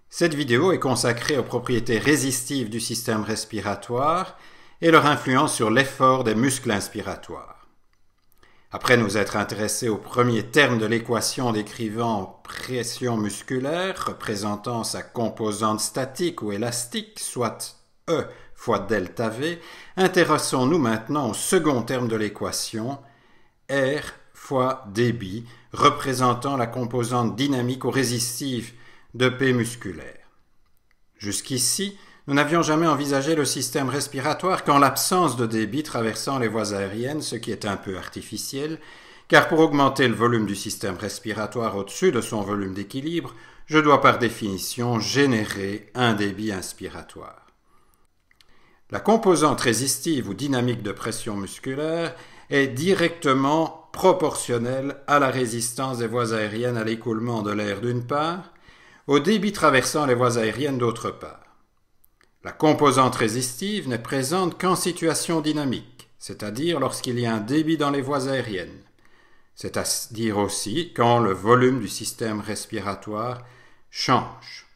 Cette vidéo est consacrée aux propriétés résistives du système respiratoire et leur influence sur l'effort des muscles inspiratoires. Après nous être intéressés au premier terme de l'équation décrivant pression musculaire représentant sa composante statique ou élastique, soit E fois delta V, intéressons-nous maintenant au second terme de l'équation, R fois débit, représentant la composante dynamique ou résistive de P musculaire. Jusqu'ici, nous n'avions jamais envisagé le système respiratoire qu'en l'absence de débit traversant les voies aériennes, ce qui est un peu artificiel, car pour augmenter le volume du système respiratoire au-dessus de son volume d'équilibre, je dois par définition générer un débit inspiratoire. La composante résistive ou dynamique de pression musculaire est directement proportionnelle à la résistance des voies aériennes à l'écoulement de l'air d'une part, au débit traversant les voies aériennes d'autre part. La composante résistive n'est présente qu'en situation dynamique, c'est-à-dire lorsqu'il y a un débit dans les voies aériennes, c'est-à-dire aussi quand le volume du système respiratoire change.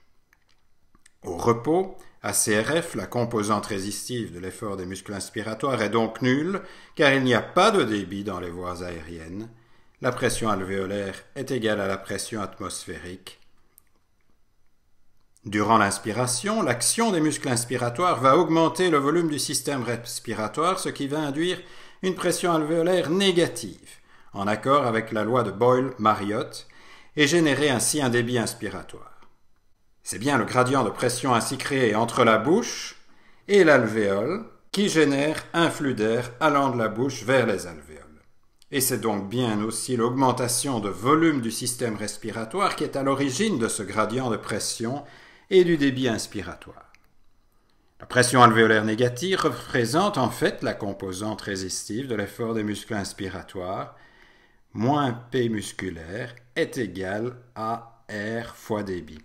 Au repos, à CRF, la composante résistive de l'effort des muscles inspiratoires est donc nulle, car il n'y a pas de débit dans les voies aériennes. La pression alvéolaire est égale à la pression atmosphérique. Durant l'inspiration, l'action des muscles inspiratoires va augmenter le volume du système respiratoire, ce qui va induire une pression alvéolaire négative, en accord avec la loi de Boyle-Mariotte, et générer ainsi un débit inspiratoire. C'est bien le gradient de pression ainsi créé entre la bouche et l'alvéole qui génère un flux d'air allant de la bouche vers les alvéoles. Et c'est donc bien aussi l'augmentation de volume du système respiratoire qui est à l'origine de ce gradient de pression et du débit inspiratoire. La pression alvéolaire négative représente en fait la composante résistive de l'effort des muscles inspiratoires, moins P musculaire est égal à R fois débit.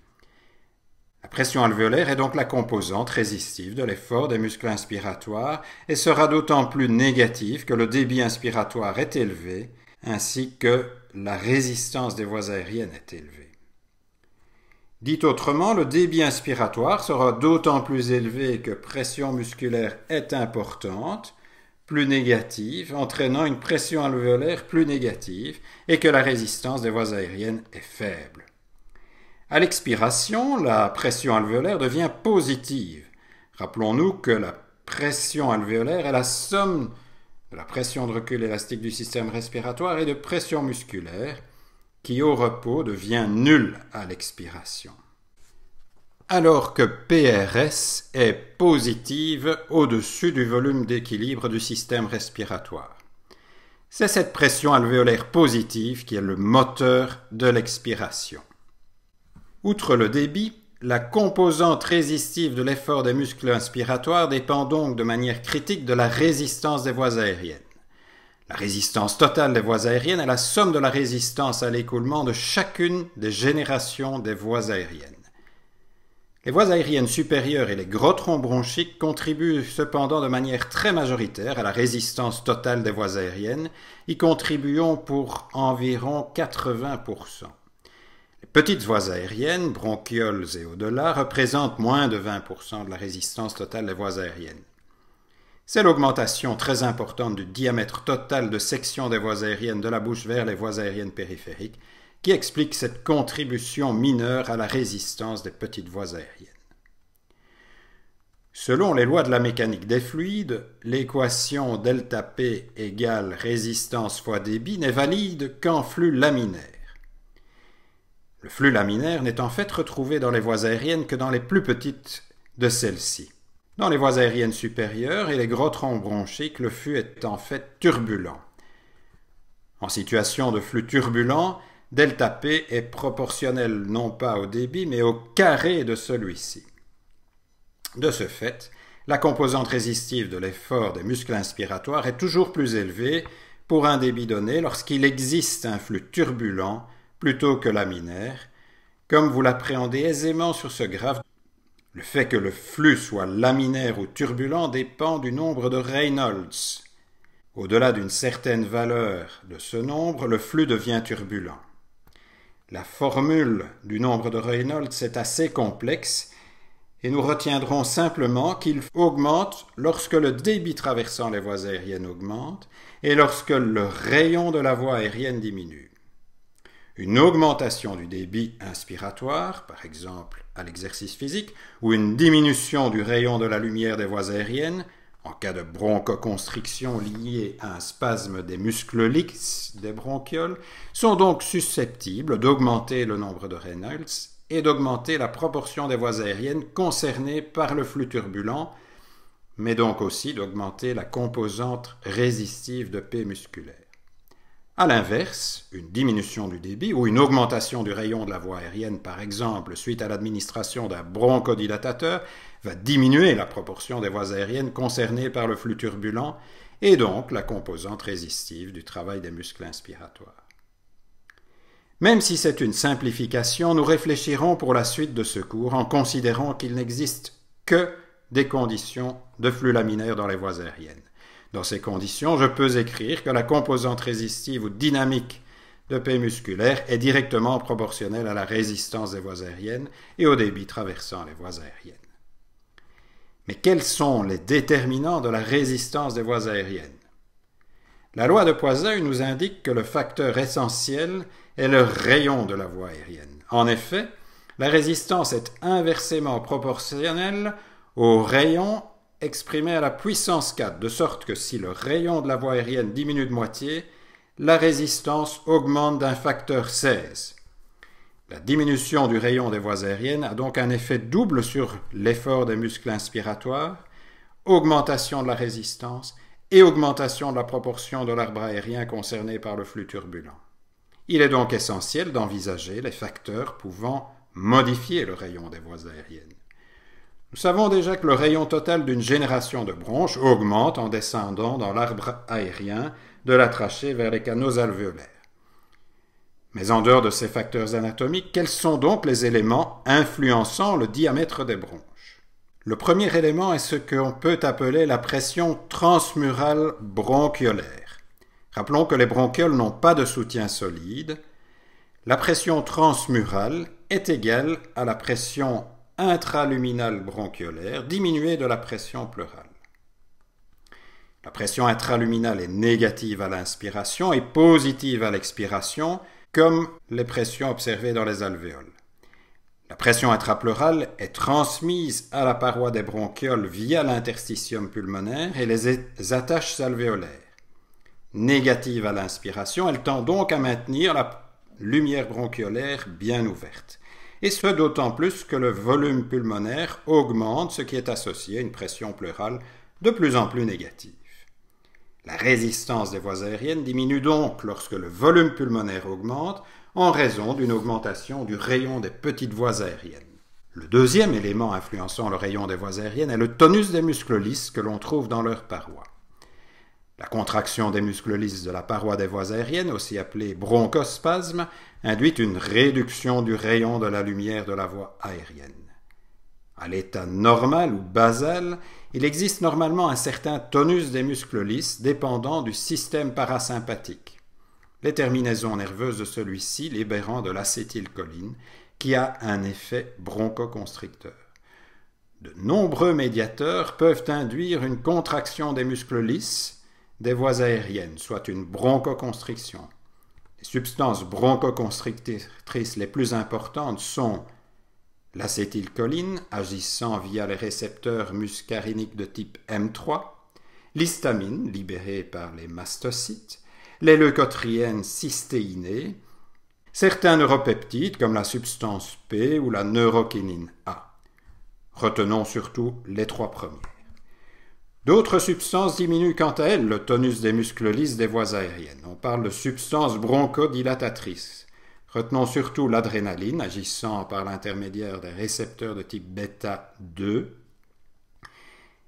La pression alvéolaire est donc la composante résistive de l'effort des muscles inspiratoires et sera d'autant plus négative que le débit inspiratoire est élevé ainsi que la résistance des voies aériennes est élevée. Dit autrement, le débit inspiratoire sera d'autant plus élevé que pression musculaire est importante, plus négative, entraînant une pression alvéolaire plus négative et que la résistance des voies aériennes est faible. À l'expiration, la pression alvéolaire devient positive. Rappelons-nous que la pression alvéolaire est la somme de la pression de recul élastique du système respiratoire et de pression musculaire, qui au repos devient nulle à l'expiration. Alors que PRS est positive au-dessus du volume d'équilibre du système respiratoire. C'est cette pression alvéolaire positive qui est le moteur de l'expiration. Outre le débit, la composante résistive de l'effort des muscles inspiratoires dépend donc de manière critique de la résistance des voies aériennes. La résistance totale des voies aériennes est la somme de la résistance à l'écoulement de chacune des générations des voies aériennes. Les voies aériennes supérieures et les gros troncs bronchiques contribuent cependant de manière très majoritaire à la résistance totale des voies aériennes, y contribuant pour environ 80%. Les petites voies aériennes, bronchioles et au-delà, représentent moins de 20% de la résistance totale des voies aériennes. C'est l'augmentation très importante du diamètre total de section des voies aériennes de la bouche vers les voies aériennes périphériques qui explique cette contribution mineure à la résistance des petites voies aériennes. Selon les lois de la mécanique des fluides, l'équation ΔP égale résistance fois débit n'est valide qu'en flux laminaire. Le flux laminaire n'est en fait retrouvé dans les voies aériennes que dans les plus petites de celles-ci. Dans les voies aériennes supérieures et les gros troncs bronchiques, le flux est en fait turbulent. En situation de flux turbulent, ΔP est proportionnel non pas au débit, mais au carré de celui-ci. De ce fait, la composante résistive de l'effort des muscles inspiratoires est toujours plus élevée pour un débit donné lorsqu'il existe un flux turbulent plutôt que laminaire, comme vous l'appréhendez aisément sur ce graphe. Le fait que le flux soit laminaire ou turbulent dépend du nombre de Reynolds. Au-delà d'une certaine valeur de ce nombre, le flux devient turbulent. La formule du nombre de Reynolds est assez complexe et nous retiendrons simplement qu'il augmente lorsque le débit traversant les voies aériennes augmente et lorsque le rayon de la voie aérienne diminue. Une augmentation du débit inspiratoire, par exemple à l'exercice physique, ou une diminution du rayon de la lumière des voies aériennes, en cas de bronchoconstriction liée à un spasme des muscles lisses des bronchioles, sont donc susceptibles d'augmenter le nombre de Reynolds et d'augmenter la proportion des voies aériennes concernées par le flux turbulent, mais donc aussi d'augmenter la composante résistive de P musculaire. A l'inverse, une diminution du débit ou une augmentation du rayon de la voie aérienne, par exemple, suite à l'administration d'un bronchodilatateur, va diminuer la proportion des voies aériennes concernées par le flux turbulent et donc la composante résistive du travail des muscles inspiratoires. Même si c'est une simplification, nous réfléchirons pour la suite de ce cours en considérant qu'il n'existe que des conditions de flux laminaire dans les voies aériennes. Dans ces conditions, je peux écrire que la composante résistive ou dynamique de P musculaire est directement proportionnelle à la résistance des voies aériennes et au débit traversant les voies aériennes. Mais quels sont les déterminants de la résistance des voies aériennes? La loi de Poiseuille nous indique que le facteur essentiel est le rayon de la voie aérienne. En effet, la résistance est inversement proportionnelle au rayon exprimé à la puissance 4, de sorte que si le rayon de la voie aérienne diminue de moitié, la résistance augmente d'un facteur 16. La diminution du rayon des voies aériennes a donc un effet double sur l'effort des muscles inspiratoires, augmentation de la résistance et augmentation de la proportion de l'arbre aérien concerné par le flux turbulent. Il est donc essentiel d'envisager les facteurs pouvant modifier le rayon des voies aériennes. Nous savons déjà que le rayon total d'une génération de bronches augmente en descendant dans l'arbre aérien de la trachée vers les canaux alvéolaires. Mais en dehors de ces facteurs anatomiques, quels sont donc les éléments influençant le diamètre des bronches? Le premier élément est ce qu'on peut appeler la pression transmurale bronchiolaire. Rappelons que les bronchioles n'ont pas de soutien solide. La pression transmurale est égale à la pression intraluminale bronchiolaire diminuée de la pression pleurale. La pression intraluminale est négative à l'inspiration et positive à l'expiration, comme les pressions observées dans les alvéoles. La pression intrapleurale est transmise à la paroi des bronchioles via l'interstitium pulmonaire et les attaches alvéolaires. Négative à l'inspiration, elle tend donc à maintenir la lumière bronchiolaire bien ouverte. Et ce d'autant plus que le volume pulmonaire augmente, ce qui est associé à une pression pleurale de plus en plus négative. La résistance des voies aériennes diminue donc lorsque le volume pulmonaire augmente en raison d'une augmentation du rayon des petites voies aériennes. Le deuxième élément influençant le rayon des voies aériennes est le tonus des muscles lisses que l'on trouve dans leurs parois. La contraction des muscles lisses de la paroi des voies aériennes, aussi appelée bronchospasme, induit une réduction du rayon de la lumière de la voie aérienne. À l'état normal ou basal, il existe normalement un certain tonus des muscles lisses dépendant du système parasympathique, les terminaisons nerveuses de celui-ci libérant de l'acétylcholine, qui a un effet bronchoconstricteur. De nombreux médiateurs peuvent induire une contraction des muscles lisses des voies aériennes, soit une bronchoconstriction. Les substances bronchoconstrictrices les plus importantes sont l'acétylcholine, agissant via les récepteurs muscariniques de type M3, l'histamine, libérée par les mastocytes, les leucotriènes cystéinées, certains neuropeptides comme la substance P ou la neurokinine A. Retenons surtout les trois premières. D'autres substances diminuent quant à elles le tonus des muscles lisses des voies aériennes. On parle de substances bronchodilatatrices. Retenons surtout l'adrénaline, agissant par l'intermédiaire des récepteurs de type bêta 2,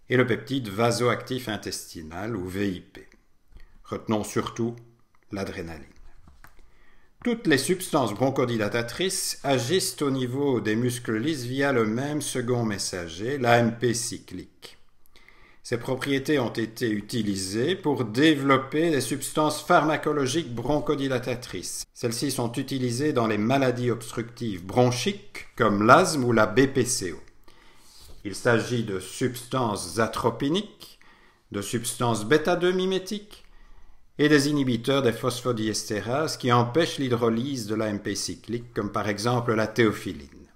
et le peptide vasoactif intestinal ou VIP. Retenons surtout l'adrénaline. Toutes les substances bronchodilatatrices agissent au niveau des muscles lisses via le même second messager, l'AMP cyclique. Ces propriétés ont été utilisées pour développer des substances pharmacologiques bronchodilatatrices. Celles-ci sont utilisées dans les maladies obstructives bronchiques comme l'asthme ou la BPCO. Il s'agit de substances atropiniques, de substances bêta-2 mimétiques et des inhibiteurs des phosphodieestérases qui empêchent l'hydrolyse de l'AMP cyclique, comme par exemple la théophyline.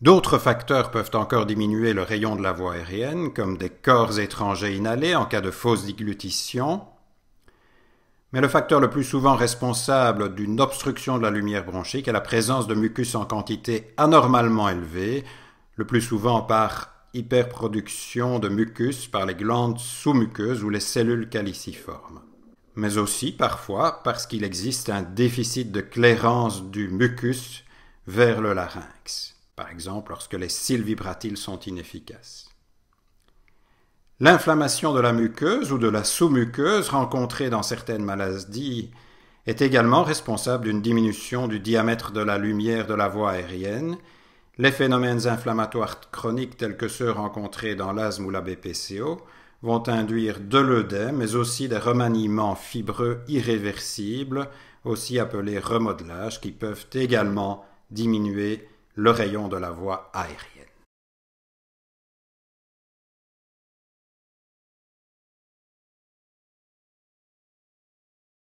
D'autres facteurs peuvent encore diminuer le rayon de la voie aérienne, comme des corps étrangers inhalés en cas de fausse déglutition. Mais le facteur le plus souvent responsable d'une obstruction de la lumière bronchique est la présence de mucus en quantité anormalement élevée, le plus souvent par hyperproduction de mucus par les glandes sous-muqueuses ou les cellules caliciformes. Mais aussi, parfois, parce qu'il existe un déficit de clairance du mucus vers le larynx. Par exemple, lorsque les cils vibratiles sont inefficaces. L'inflammation de la muqueuse ou de la sous-muqueuse rencontrée dans certaines maladies est également responsable d'une diminution du diamètre de la lumière de la voie aérienne. Les phénomènes inflammatoires chroniques tels que ceux rencontrés dans l'asthme ou la BPCO vont induire de l'œdème, mais aussi des remaniements fibreux irréversibles, aussi appelés remodelages, qui peuvent également diminuer le rayon de la voie aérienne.